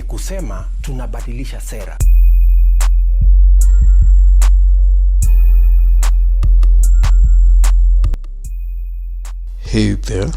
kusema tunabadilisha sera. Hey there.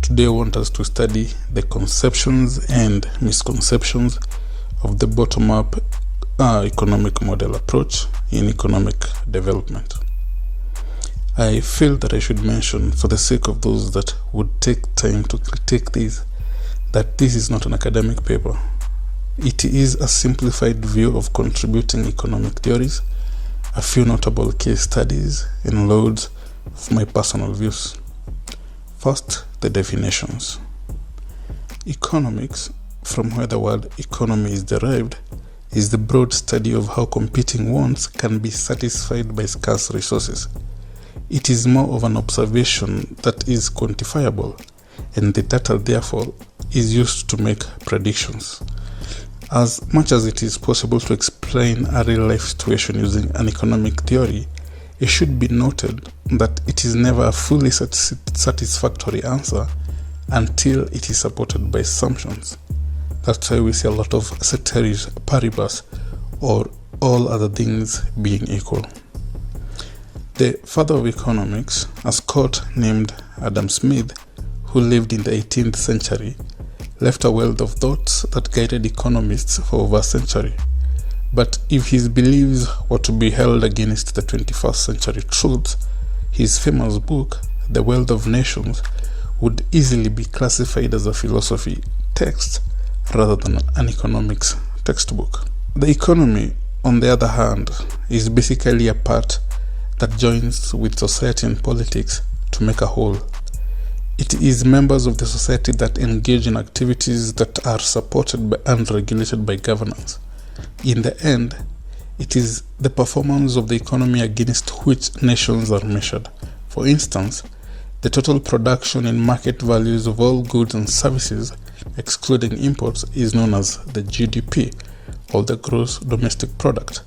Today I want us to study the conceptions and misconceptions of the bottom-up economic model approach in economic development. I feel that I should mention, for the sake of those that would take time to critique this, that this is not an academic paper. It is a simplified view of contributing economic theories, a few notable case studies, and loads of my personal views. First, the definitions. Economics, from where the word economy is derived, is the broad study of how competing wants can be satisfied by scarce resources. It is more of an observation that is quantifiable, and the data therefore is used to make predictions. As much as it is possible to explain a real-life situation using an economic theory, it should be noted that it is never a fully satisfactory answer until it is supported by assumptions. That's why we see a lot of ceteris paribus, or all other things being equal. The father of economics, a Scot named Adam Smith, who lived in the 18th century, left a wealth of thoughts that guided economists for over a century. But if his beliefs were to be held against the 21st century truths, his famous book, The Wealth of Nations, would easily be classified as a philosophy text rather than an economics textbook. The economy, on the other hand, is basically a part that joins with society and politics to make a whole. It is members of the society that engage in activities that are supported by and regulated by governance. In the end, it is the performance of the economy against which nations are measured. For instance, the total production in market values of all goods and services, excluding imports, is known as the GDP, or the gross domestic product.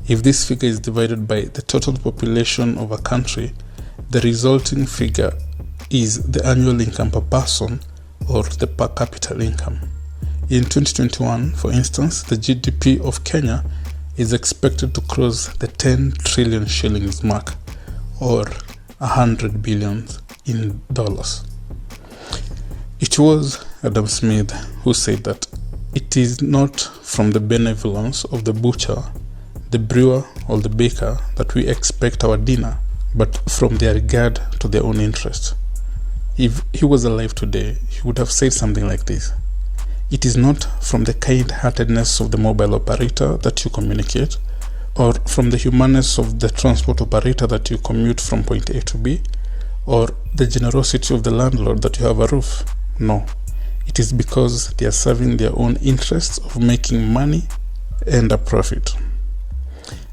If this figure is divided by the total population of a country, the resulting figure is the annual income per person, or the per capita income. In 2021, for instance, the GDP of Kenya is expected to cross the 10 trillion shillings mark, or 100 billion in dollars. It was Adam Smith who said that it is not from the benevolence of the butcher, the brewer, or the baker that we expect our dinner, but from their regard to their own interests. If he was alive today, he would have said something like this: it is not from the kind-heartedness of the mobile operator that you communicate, or from the humaneness of the transport operator that you commute from point A to B, or the generosity of the landlord that you have a roof. No, it is because they are serving their own interests of making money and a profit.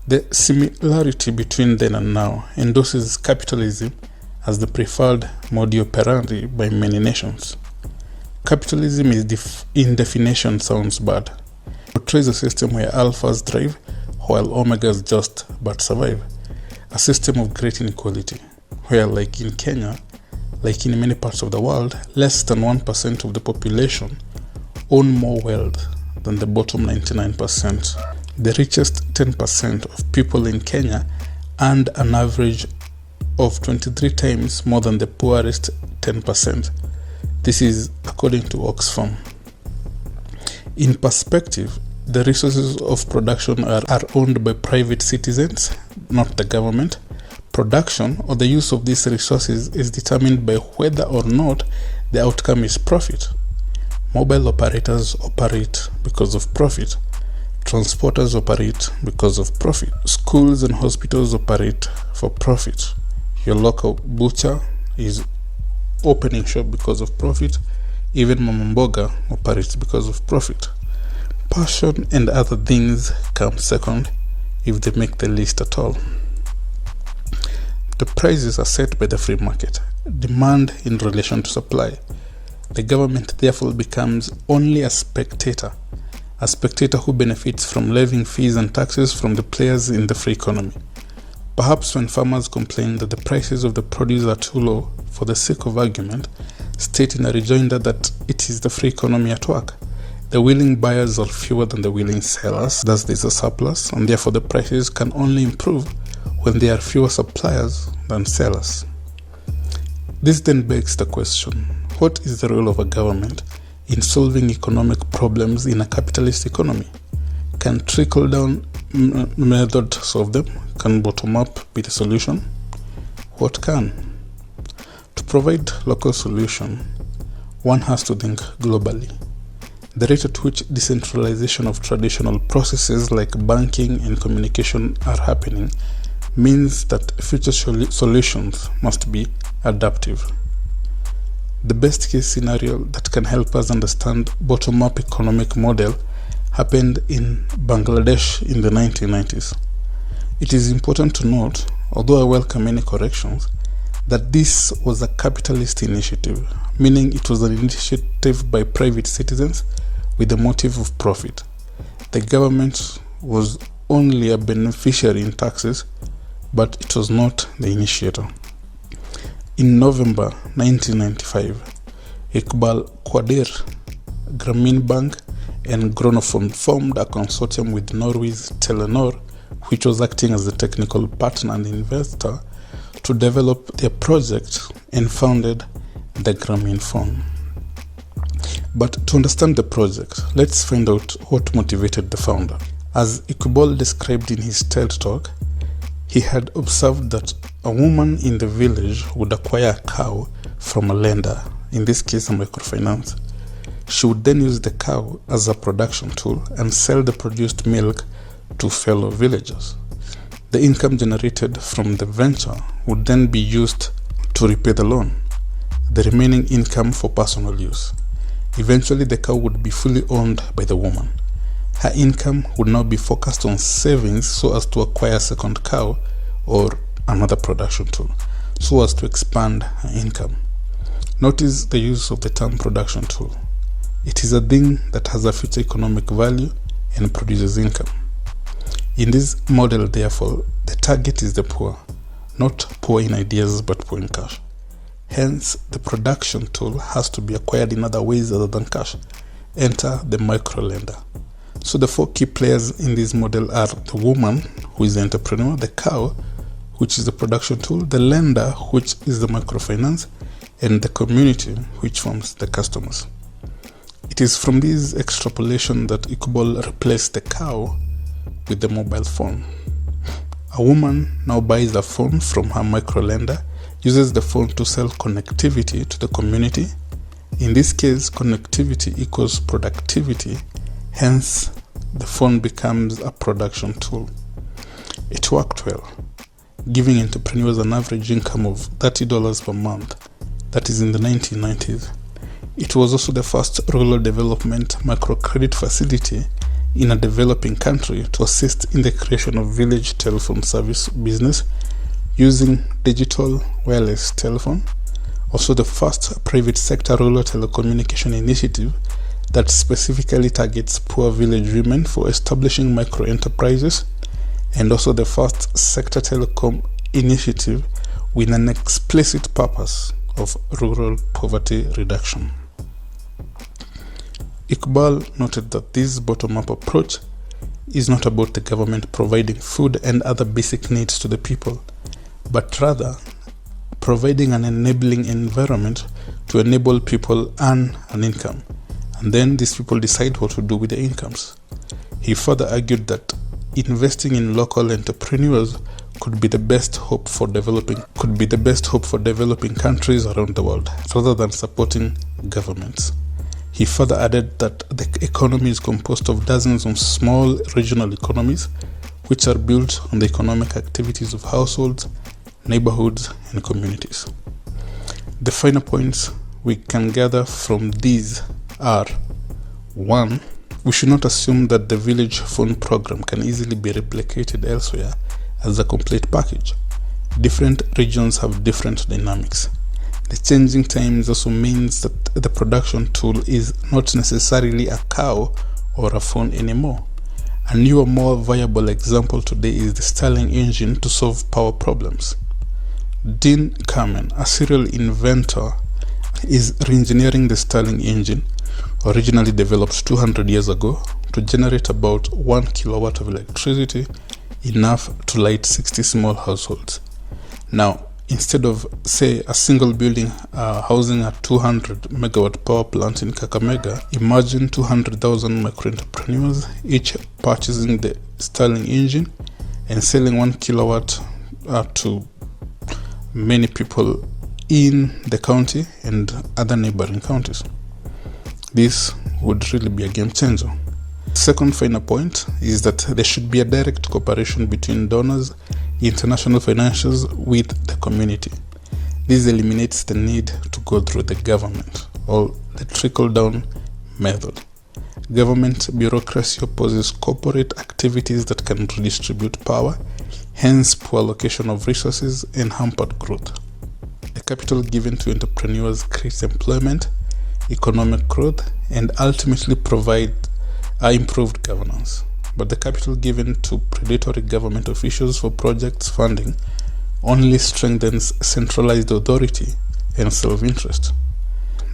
The similarity between then and now endorses capitalism as the preferred modus operandi by many nations. Capitalism is in definition sounds bad. It portrays a system where alphas thrive while omegas just but survive. A system of great inequality, where, like in Kenya, like in many parts of the world, less than 1% of the population own more wealth than the bottom 99%. The richest 10% of people in Kenya earned an average of 23 times more than the poorest 10%. This is according to Oxfam. In perspective, the resources of production are owned by private citizens, not the government. Production, or the use of these resources, is determined by whether or not the outcome is profit. Mobile operators operate because of profit. Transporters operate because of profit. Schools and hospitals operate for profit. Your local butcher is opening shop because of profit. Even Mama Mboga operates because of profit. Passion and other things come second, if they make the list at all. The prices are set by the free market, demand in relation to supply. The government therefore becomes only a spectator who benefits from levying fees and taxes from the players in the free economy. Perhaps when farmers complain that the prices of the produce are too low, for the sake of argument, state in a rejoinder that it is the free economy at work, The willing buyers are fewer than the willing sellers, thus there's a surplus, and therefore the prices can only improve when there are fewer suppliers than sellers. This then begs the question, what is the role of a government in solving economic problems in a capitalist economy? Can trickle-down method solve them? Can bottom-up be the solution? What can? To provide local solution, one has to think globally. The rate at which decentralization of traditional processes like banking and communication are happening means that future solutions must be adaptive. The best case scenario that can help us understand bottom-up economic model happened in Bangladesh in the 1990s. It is important to note, although I welcome any corrections, that this was a capitalist initiative, meaning it was an initiative by private citizens with the motive of profit. The government was only a beneficiary in taxes, but it was not the initiator. In November 1995, Iqbal Qadir, Grameen Bank, and Gronofond formed a consortium with Norway's Telenor, which was acting as the technical partner and investor, to develop their project and founded the Grameen Fund. But to understand the project, let's find out what motivated the founder. As Iqbal described in his TED Talk, he had observed that a woman in the village would acquire a cow from a lender, in this case a microfinance. She would then use the cow as a production tool and sell the produced milk to fellow villagers. The income generated from the venture would then be used to repay the loan, the remaining income for personal use. Eventually, the cow would be fully owned by the woman. Her income would now be focused on savings so as to acquire a second cow or another production tool, so as to expand her income. Notice the use of the term production tool. It is a thing that has a future economic value and produces income. In this model, therefore, the target is the poor, not poor in ideas but poor in cash. Hence, the production tool has to be acquired in other ways other than cash. Enter the micro-lender. So the four key players in this model are the woman, who is the entrepreneur, the cow, which is the production tool, the lender, which is the microfinance, and the community, which forms the customers. It is from this extrapolation that Iqbal replaced the cow with the mobile phone. A woman now buys a phone from her micro-lender, uses the phone to sell connectivity to the community. In this case, connectivity equals productivity, hence the phone becomes a production tool. It worked well, giving entrepreneurs an average income of $30 per month, that is in the 1990s. It was also the first rural development microcredit facility in a developing country to assist in the creation of village telephone service business using digital wireless telephone. Also the first private sector rural telecommunication initiative that specifically targets poor village women for establishing micro-enterprises, and also the first sector telecom initiative with an explicit purpose of rural poverty reduction. Iqbal noted that this bottom-up approach is not about the government providing food and other basic needs to the people, but rather providing an enabling environment to enable people earn an income, and then these people decide what to do with the incomes. He further argued that investing in local entrepreneurs could be the best hope for developing countries around the world, rather than supporting governments. He further added that the economy is composed of dozens of small regional economies, which are built on the economic activities of households, neighborhoods, and communities. The final points we can gather from these are: 1. We should not assume that the village phone program can easily be replicated elsewhere as a complete package. Different regions have different dynamics. The changing times also means that the production tool is not necessarily a cow or a phone anymore. A newer, more viable example today is the Stirling engine to solve power problems. Dean Kamen, a serial inventor, is reengineering the Stirling engine, originally developed 200 years ago to generate about 1 kilowatt of electricity, enough to light 60 small households. Now, instead of, say, a single building housing a 200 megawatt power plant in Kakamega, imagine 200,000 microentrepreneurs, each purchasing the Stirling engine and selling 1 kilowatt to many people in the county and other neighboring counties. This would really be a game changer. Second final point is that there should be a direct cooperation between donors, international financiers with the community. This eliminates the need to go through the government or the trickle-down method. Government bureaucracy opposes corporate activities that can redistribute power, hence poor allocation of resources and hampered growth. The capital given to entrepreneurs creates employment, economic growth, and ultimately provide improved governance. But the capital given to predatory government officials for projects funding only strengthens centralized authority and self-interest.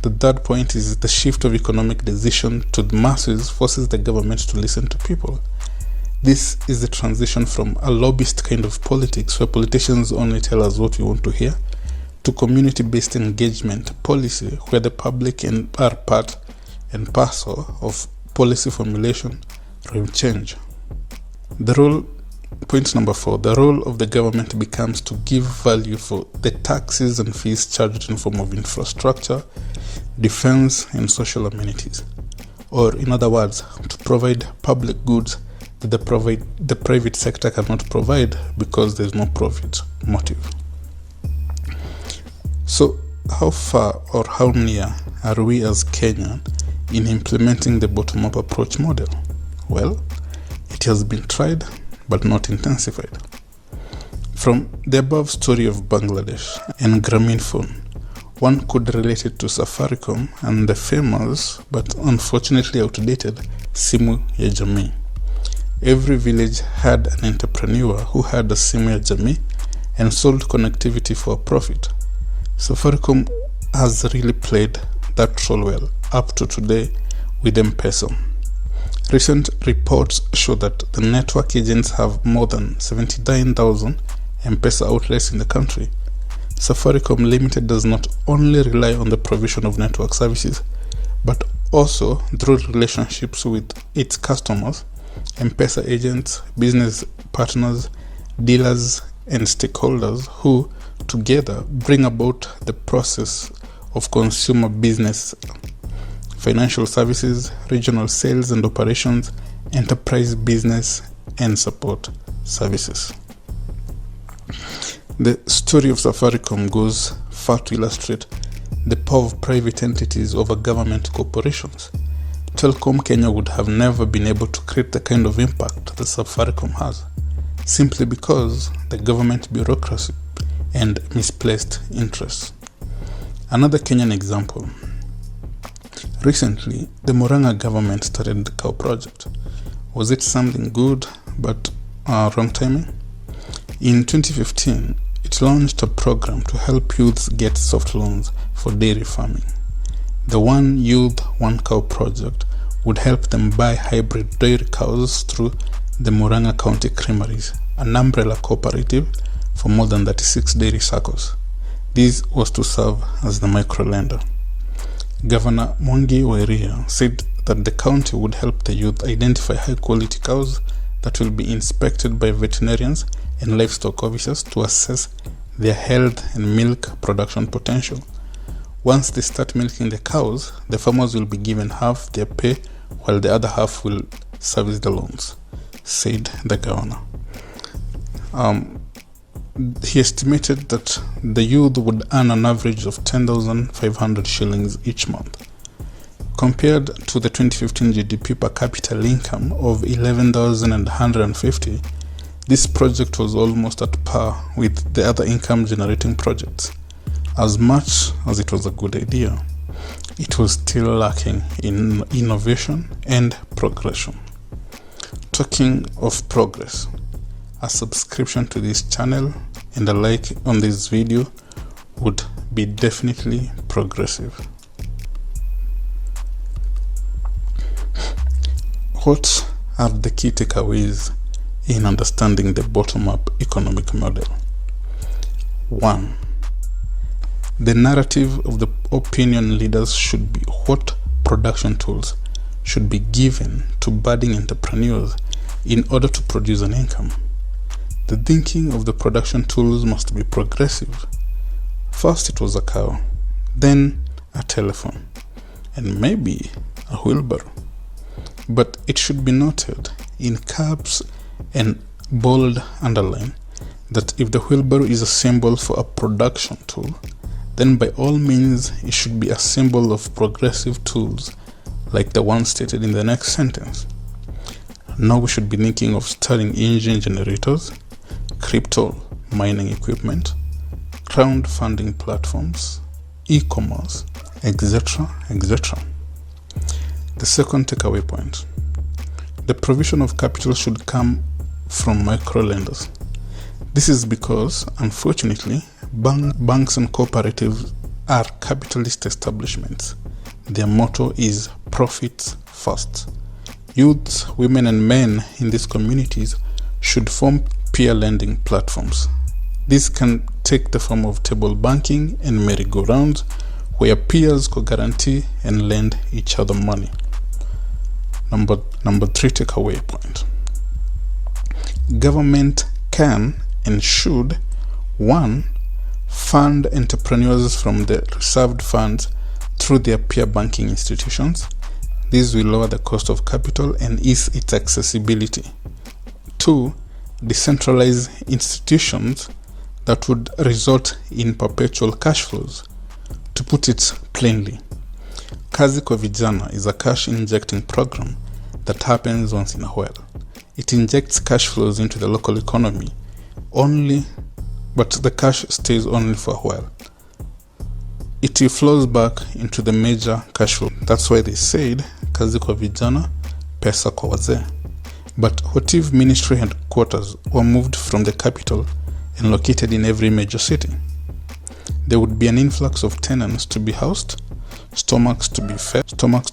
The third point is the shift of economic decision to the masses forces the government to listen to people. This is the transition from a lobbyist kind of politics where politicians only tell us what we want to hear to community-based engagement policy where the public are part and parcel of policy formulation or change. Point number 4, the role of the government becomes to give value for the taxes and fees charged in form of infrastructure, defense, and social amenities. Or in other words, to provide public goods that the private sector cannot provide because there is no profit motive. So how far or how near are we as Kenya in implementing the bottom-up approach model? Well, it has been tried but not intensified. From the above story of Bangladesh and Grameenphone, one could relate it to Safaricom and the famous but unfortunately outdated Simu ya Jamii. Every village had an entrepreneur who had a Simu ya Jamii and sold connectivity for a profit. Safaricom has really played that role well up to today with M-Pesa. Recent reports show that the network agents have more than 79,000 M-Pesa outlets in the country. Safaricom Limited does not only rely on the provision of network services, but also through relationships with its customers, M-Pesa agents, business partners, dealers, and stakeholders who together bring about the process of consumer business, financial services, regional sales and operations, enterprise business, and support services. The story of Safaricom goes far to illustrate the power of private entities over government corporations. Telecom Kenya would have never been able to create the kind of impact that Safaricom has, simply because the government bureaucracy and misplaced interests. Another Kenyan example. Recently, the Murang'a government started the cow project. Was it something good but wrong timing? In 2015, it launched a program to help youths get soft loans for dairy farming. The One Youth, One Cow project would help them buy hybrid dairy cows through the Murang'a County Creameries, an umbrella cooperative for more than 36 dairy circles. This was to serve as the micro-lender. Governor Mwangi Wairia said that the county would help the youth identify high-quality cows that will be inspected by veterinarians and livestock officers to assess their health and milk production potential. Once they start milking the cows, the farmers will be given half their pay while the other half will service the loans, said the governor. He estimated that the youth would earn an average of 10,500 shillings each month. Compared to the 2015 GDP per capita income of 11,150, this project was almost at par with the other income-generating projects. As much as it was a good idea, it was still lacking in innovation and progression. Talking of progress, a subscription to this channel and a like on this video would be definitely progressive. What are the key takeaways in understanding the bottom-up economic model? 1. The narrative of the opinion leaders should be what production tools should be given to budding entrepreneurs in order to produce an income. The thinking of the production tools must be progressive. First it was a cow, then a telephone, and maybe a wheelbarrow. But it should be noted in caps and bold underline that if the wheelbarrow is a symbol for a production tool, then by all means it should be a symbol of progressive tools like the one stated in the next sentence. Now we should be thinking of Stirling engine generators, crypto mining equipment, crowdfunding platforms, e-commerce, etc., etc. The second takeaway point. The provision of capital should come from micro-lenders. This is because, unfortunately, banks and cooperatives are capitalist establishments. Their motto is profits first. Youths, women and men in these communities should form peer lending platforms. This can take the form of table banking and merry-go-rounds where peers co-guarantee and lend each other money. Number 3 takeaway point. Government can and should 1. Fund entrepreneurs from the reserved funds through their peer banking institutions. This will lower the cost of capital and ease its accessibility. 2. Decentralize institutions that would result in perpetual cash flows. To put it plainly, Kazi kwa Vijana is a cash injecting program that happens once in a while. It injects cash flows into the local economy but the cash stays only for a while. It flows back into the major cash flow. That's why they said Kazi kwa Vijana, pesa kwa wazee. But what if ministry headquarters were moved from the capital and located in every major city? There would be an influx of tenants to be housed, stomachs to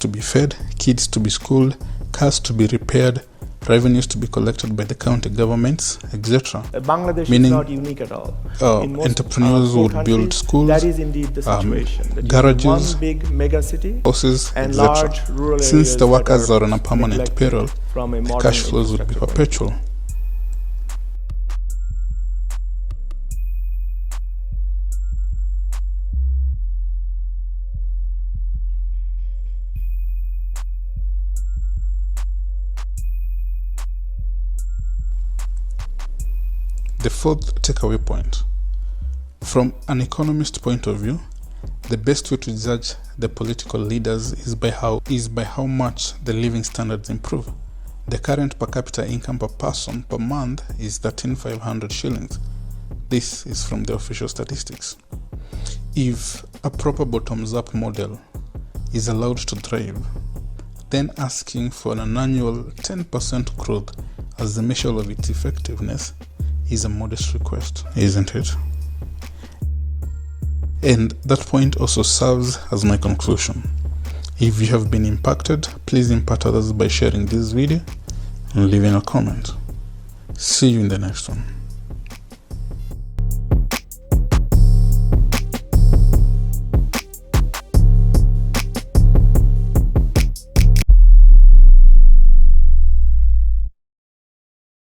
be fed, kids to be schooled, cars to be repaired, revenues to be collected by the county governments, etc. Bangladesh Meaning, is not unique at all. Entrepreneurs would build schools, that is indeed the situation. garages, one big mega city, houses, and etc. large rural Since the areas workers that are on a permanent payroll, from a the modern cash flows would be infrastructure. perpetual. The fourth takeaway point. From an economist point of view, the best way to judge the political leaders is by how much the living standards improve. The current per capita income per person per month is 13,500 shillings. This is from the official statistics. If a proper bottoms-up model is allowed to thrive, then asking for an annual 10% growth as the measure of its effectiveness is a modest request, isn't it? And that point also serves as my conclusion. If you have been impacted, please impact others by sharing this video and leaving a comment. See you in the next one.